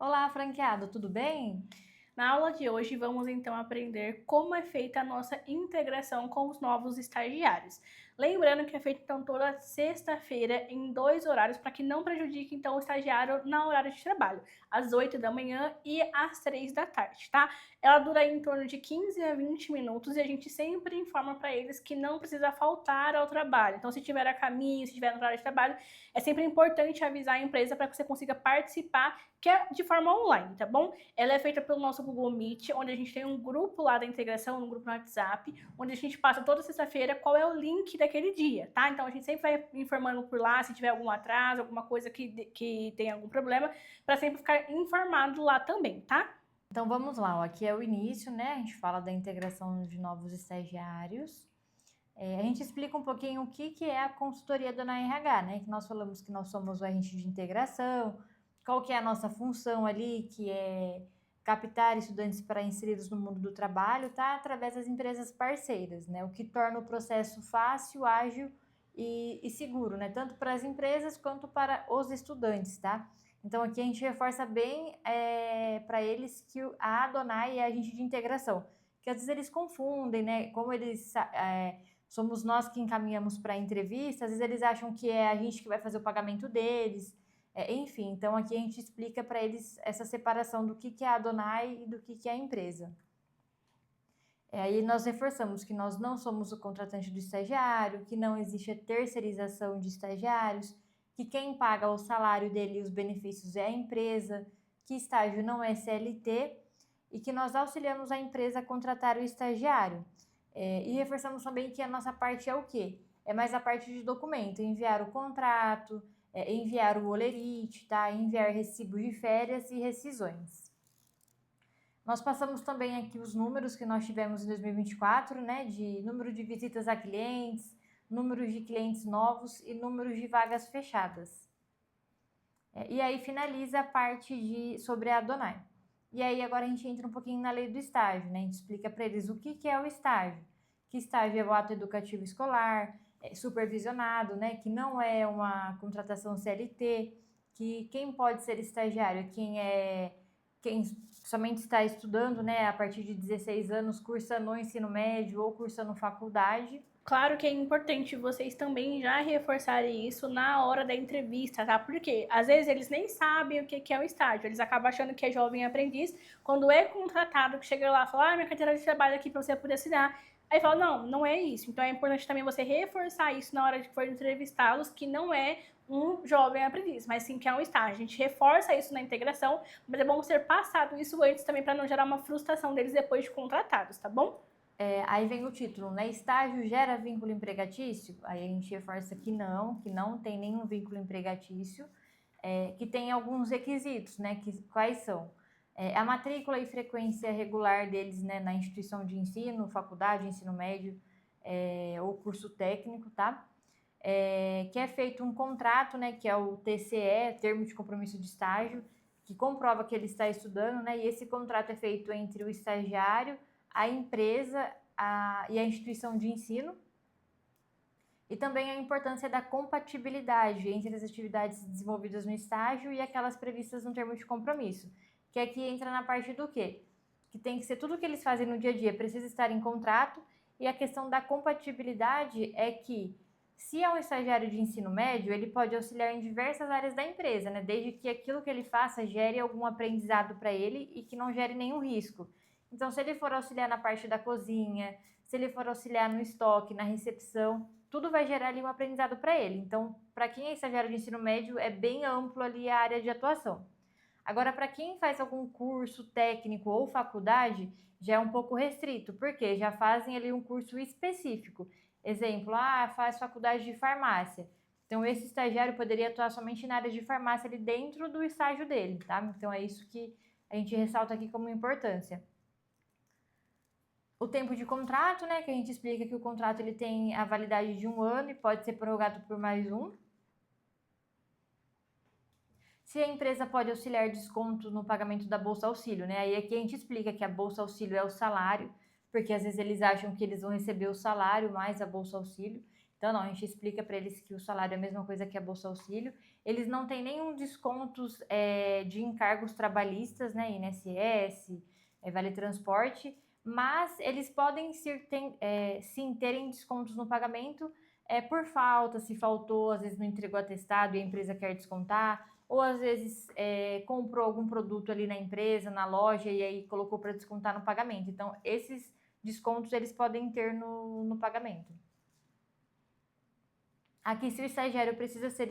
Olá, franqueado, tudo bem? Na aula de hoje, vamos então aprender como é feita a nossa integração com os novos estagiários. Lembrando que é feito então toda sexta-feira em dois horários para que não prejudique então o estagiário na horário de trabalho, às 8 da manhã e às 3 da tarde, tá? Ela dura em torno de 15 a 20 minutos e a gente sempre informa para eles que não precisa faltar ao trabalho. Então, se tiver a caminho, se tiver no horário de trabalho, é sempre importante avisar a empresa para que você consiga participar, que é de forma online, tá bom? Ela é feita pelo nosso Google Meet, onde a gente tem um grupo lá da integração, um grupo no WhatsApp, onde a gente passa toda sexta-feira qual é o link daquele dia, tá? Então a gente sempre vai informando por lá se tiver algum atraso, alguma coisa que tem algum problema, para sempre ficar informado lá também, tá? Então vamos lá, ó, aqui é o início, né? A gente fala da integração de novos estagiários. A gente explica um pouquinho o que é a consultoria do RH, né? Que nós falamos que nós somos o agente de integração, qual que é a nossa função ali, que é captar estudantes para inseri-los no mundo do trabalho, tá? Através das empresas parceiras, né? O que torna o processo fácil, ágil e seguro, né? Tanto para as empresas quanto para os estudantes, tá? Então aqui a gente reforça bem para eles que a Adonai é agente de integração, que às vezes eles confundem, né? Como eles somos nós que encaminhamos para a entrevista, às vezes eles acham que é a gente que vai fazer o pagamento deles, enfim, então aqui a gente explica para eles essa separação do que é a Adonai e do que é a empresa. Aí nós reforçamos que nós não somos o contratante do estagiário, que não existe a terceirização de estagiários, que quem paga o salário dele e os benefícios é a empresa, que estágio não é CLT e que nós auxiliamos a empresa a contratar o estagiário. E reforçamos também que a nossa parte é o quê? É mais a parte de documento, enviar o contrato, enviar o holerite, tá? Enviar recibos de férias e rescisões. Nós passamos também aqui os números que nós tivemos em 2024, né, de número de visitas a clientes, números de clientes novos e números de vagas fechadas. E aí finaliza a parte sobre a Adonai. E aí agora a gente entra um pouquinho na lei do estágio, né? A gente explica para eles o que é o estágio. Que estágio é o ato educativo escolar, supervisionado, né? Que não é uma contratação CLT, que quem pode ser estagiário é quem somente está estudando, né, a partir de 16 anos, cursando ensino médio ou cursando faculdade. Claro que é importante vocês também já reforçarem isso na hora da entrevista, tá? Porque às vezes eles nem sabem o que é o estágio, eles acabam achando que é jovem aprendiz, quando é contratado, que chega lá e fala, minha carteira de trabalho aqui para você poder assinar. Aí fala, não, não é isso. Então é importante também você reforçar isso na hora de for entrevistá-los, que não é um jovem aprendiz, mas sim que é um estágio. A gente reforça isso na integração, mas é bom ser passado isso antes também para não gerar uma frustração deles depois de contratados, tá bom? Aí vem o título, né? Estágio gera vínculo empregatício? Aí a gente reforça que não tem nenhum vínculo empregatício, que tem alguns requisitos, né? Quais são? A matrícula e frequência regular deles, né, na instituição de ensino, faculdade, ensino médio ou curso técnico, tá? Que é feito um contrato, né, que é o TCE, Termo de Compromisso de Estágio, que comprova que ele está estudando, né? E esse contrato é feito entre o estagiário, a empresa e a instituição de ensino, e também a importância da compatibilidade entre as atividades desenvolvidas no estágio e aquelas previstas no termo de compromisso, que aqui entra na parte do quê? Que tem que ser tudo que eles fazem no dia a dia, precisa estar em contrato, e a questão da compatibilidade é que, se é um estagiário de ensino médio, ele pode auxiliar em diversas áreas da empresa, né? Desde que aquilo que ele faça gere algum aprendizado para ele e que não gere nenhum risco. Então, se ele for auxiliar na parte da cozinha, se ele for auxiliar no estoque, na recepção, tudo vai gerar ali um aprendizado para ele. Então, para quem é estagiário de ensino médio, é bem amplo ali a área de atuação. Agora, para quem faz algum curso técnico ou faculdade, já é um pouco restrito, porque já fazem ali um curso específico. Exemplo, faz faculdade de farmácia. Então, esse estagiário poderia atuar somente na área de farmácia ali dentro do estágio dele, tá? Então, é isso que a gente ressalta aqui como importância. O tempo de contrato, né, que a gente explica que o contrato ele tem a validade de 1 ano e pode ser prorrogado por mais um. Se a empresa pode auxiliar desconto no pagamento da Bolsa Auxílio, né? Aí aqui a gente explica que a Bolsa Auxílio é o salário, porque às vezes eles acham que eles vão receber o salário mais a Bolsa Auxílio. Então, não, a gente explica para eles que o salário é a mesma coisa que a Bolsa Auxílio. eles não têm nenhum descontos de encargos trabalhistas, né, INSS, Vale Transporte, mas eles podem sim terem descontos no pagamento por falta, se faltou, às vezes não entregou atestado e a empresa quer descontar, ou às vezes comprou algum produto ali na empresa, na loja, e aí colocou para descontar no pagamento. Então, esses descontos eles podem ter no pagamento. Aqui, se o estagiário precisa ser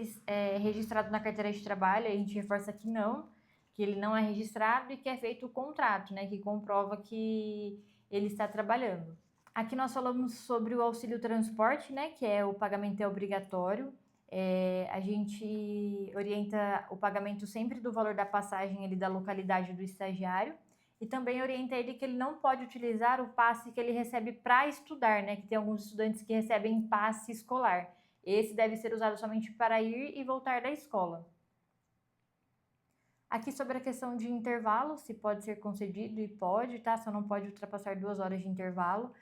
registrado na carteira de trabalho, a gente reforça que não, que ele não é registrado e que é feito o contrato, né, que comprova que ele está trabalhando. Aqui nós falamos sobre o auxílio transporte, né, que o pagamento é obrigatório. A gente orienta o pagamento sempre do valor da passagem ali da localidade do estagiário e também orienta ele que ele não pode utilizar o passe que ele recebe para estudar, né, que tem alguns estudantes que recebem passe escolar. Esse deve ser usado somente para ir e voltar da escola. Aqui sobre a questão de intervalo, se pode ser concedido e pode, tá? Só não pode ultrapassar 2 horas de intervalo.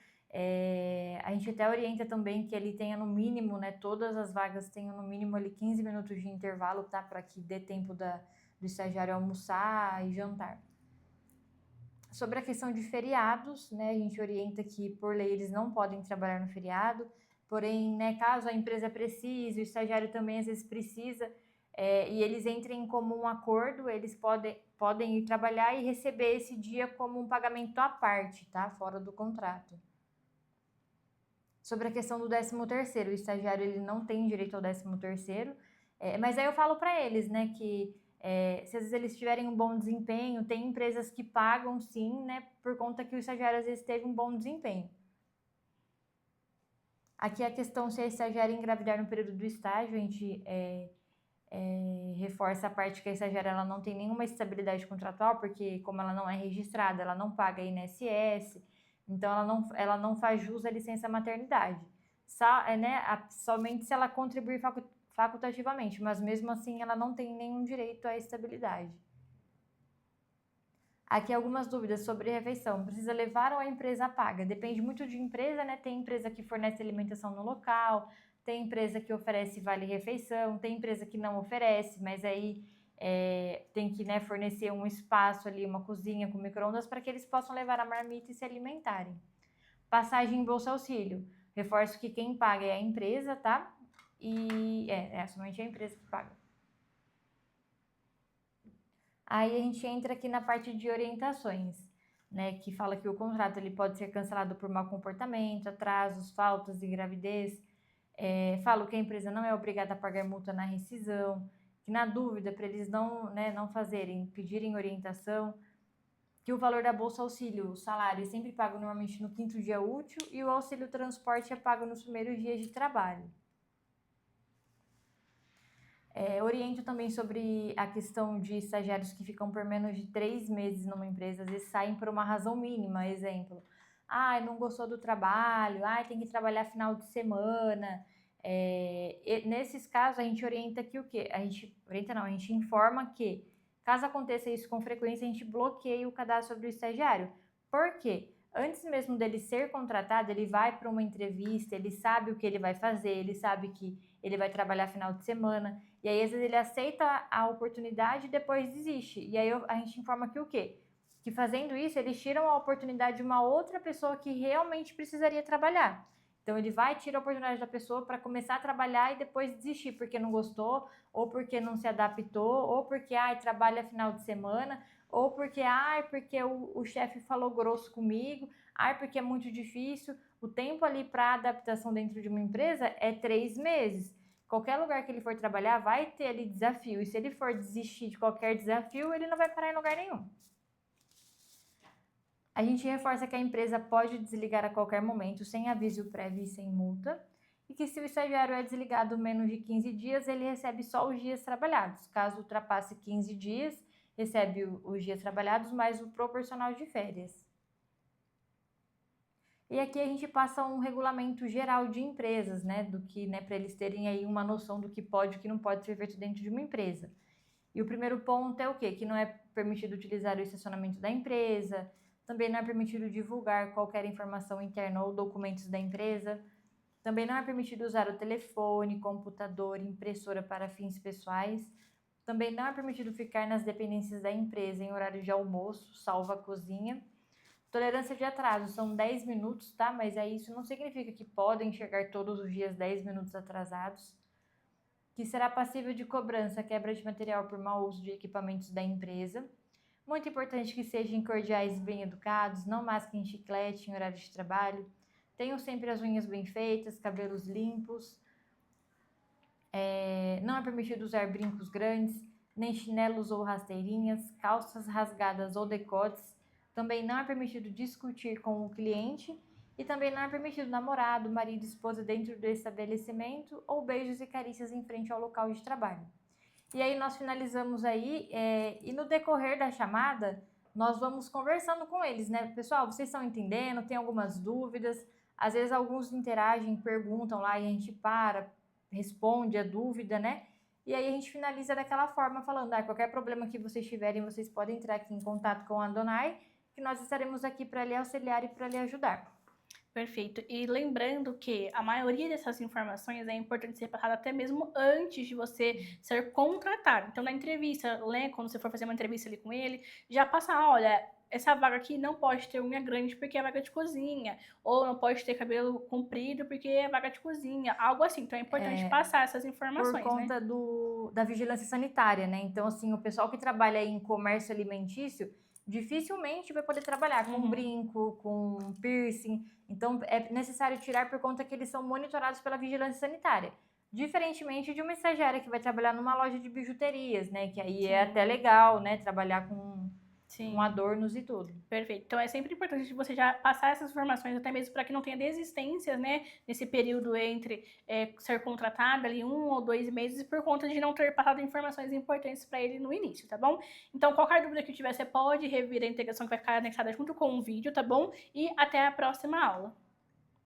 A gente até orienta também que ele tenha no mínimo, né? Todas as vagas tenham no mínimo ali 15 minutos de intervalo, tá? Para que dê tempo do estagiário almoçar e jantar. Sobre a questão de feriados, né? A gente orienta que por lei eles não podem trabalhar no feriado. Porém, né, caso a empresa precise, o estagiário também às vezes precisa, e eles entrem em comum acordo, eles podem ir trabalhar e receber esse dia como um pagamento à parte, tá? Fora do contrato. Sobre a questão do 13º, o estagiário ele não tem direito ao 13º, mas aí eu falo para eles, né, que se às vezes eles tiverem um bom desempenho, tem empresas que pagam sim, né, por conta que o estagiário às vezes teve um bom desempenho. Aqui a questão se a estagiária engravidar no período do estágio, a gente reforça a parte que a estagiária ela não tem nenhuma estabilidade contratual, porque como ela não é registrada, ela não paga INSS, então ela não faz jus à licença maternidade. Somente se ela contribuir facultativamente, mas mesmo assim ela não tem nenhum direito à estabilidade. Aqui algumas dúvidas sobre refeição. Precisa levar ou a empresa paga? Depende muito de empresa, né? Tem empresa que fornece alimentação no local, tem empresa que oferece vale-refeição, tem empresa que não oferece, mas aí tem que, né, fornecer um espaço ali, uma cozinha com micro-ondas para que eles possam levar a marmita e se alimentarem. Passagem em Bolsa Auxílio. Reforço que quem paga é a empresa, tá? E somente a empresa que paga. Aí a gente entra aqui na parte de orientações, né, que fala que o contrato ele pode ser cancelado por mau comportamento, atrasos, faltas de gravidez. Falo que a empresa não é obrigada a pagar multa na rescisão, que na dúvida, para eles não fazerem, pedirem orientação, que o valor da Bolsa Auxílio, o salário, é sempre pago normalmente no 5º dia útil e o auxílio transporte é pago nos primeiros dias de trabalho. Oriento também sobre a questão de estagiários que ficam por menos de 3 meses numa empresa, às vezes saem por uma razão mínima, exemplo. Não gostou do trabalho, tem que trabalhar final de semana. Nesses casos, a gente orienta que o quê? A gente informa que, caso aconteça isso com frequência, a gente bloqueia o cadastro do estagiário. Por quê? Antes mesmo dele ser contratado, ele vai para uma entrevista, ele sabe o que ele vai fazer, ele sabe que ele vai trabalhar final de semana, e aí às vezes ele aceita a oportunidade e depois desiste. E aí a gente informa que o quê? Que fazendo isso, eles tiram a oportunidade de uma outra pessoa que realmente precisaria trabalhar. Então ele vai tirar a oportunidade da pessoa para começar a trabalhar e depois desistir porque não gostou, ou porque não se adaptou, ou porque trabalha final de semana, ou porque o chefe falou grosso comigo, porque é muito difícil. O tempo ali para adaptação dentro de uma empresa é 3 meses. Qualquer lugar que ele for trabalhar vai ter ali desafio, e se ele for desistir de qualquer desafio, ele não vai parar em lugar nenhum. A gente reforça que a empresa pode desligar a qualquer momento, sem aviso prévio e sem multa, e que se o estagiário é desligado menos de 15 dias, ele recebe só os dias trabalhados. Caso ultrapasse 15 dias, recebe os dias trabalhados mais o proporcional de férias. E aqui a gente passa um regulamento geral de empresas, né, para eles terem aí uma noção do que pode e o que não pode ser feito dentro de uma empresa. E o primeiro ponto é o quê? Que não é permitido utilizar o estacionamento da empresa, também não é permitido divulgar qualquer informação interna ou documentos da empresa, Também não é permitido usar o telefone, computador, impressora para fins pessoais. Também não é permitido ficar nas dependências da empresa em horário de almoço, salvo a cozinha. Tolerância de atraso são 10 minutos, tá? Mas aí isso não significa que podem chegar todos os dias 10 minutos atrasados. Que será passível de cobrança, quebra de material por mau uso de equipamentos da empresa. Muito importante que sejam cordiais e bem educados, não masquem chiclete em horário de trabalho. Tenham sempre as unhas bem feitas, cabelos limpos. Não é permitido usar brincos grandes, nem chinelos ou rasteirinhas, calças rasgadas ou decotes. Também não é permitido discutir com o cliente e também não é permitido namorado, marido, esposa dentro do estabelecimento ou beijos e carícias em frente ao local de trabalho. E aí nós finalizamos aí e no decorrer da chamada nós vamos conversando com eles, né? Pessoal, vocês estão entendendo? Tem algumas dúvidas? Às vezes alguns interagem, perguntam lá e a gente responde a dúvida, né? E aí a gente finaliza daquela forma falando, qualquer problema que vocês tiverem, vocês podem entrar aqui em contato com a Adonai, que nós estaremos aqui para lhe auxiliar e para lhe ajudar. Perfeito. E lembrando que a maioria dessas informações é importante ser passada até mesmo antes de você ser contratado. Então, na entrevista, né, quando você for fazer uma entrevista ali com ele, já passar, olha, essa vaga aqui não pode ter unha grande porque é vaga de cozinha, ou não pode ter cabelo comprido porque é vaga de cozinha, algo assim. Então, é importante passar essas informações, por conta da vigilância sanitária, né? Então, assim, o pessoal que trabalha em comércio alimentício dificilmente vai poder trabalhar com brinco, com piercing. Então, é necessário tirar por conta que eles são monitorados pela vigilância sanitária. Diferentemente de uma estagiária que vai trabalhar numa loja de bijuterias, né? Que aí é até legal, né? Trabalhar com adornos e tudo. Perfeito. Então, é sempre importante você já passar essas informações, até mesmo para que não tenha desistências, né? Nesse período entre ser contratado ali 1 ou 2 meses, por conta de não ter passado informações importantes para ele no início, tá bom? Então, qualquer dúvida que tiver, você pode rever a integração que vai ficar anexada junto com o vídeo, tá bom? E até a próxima aula.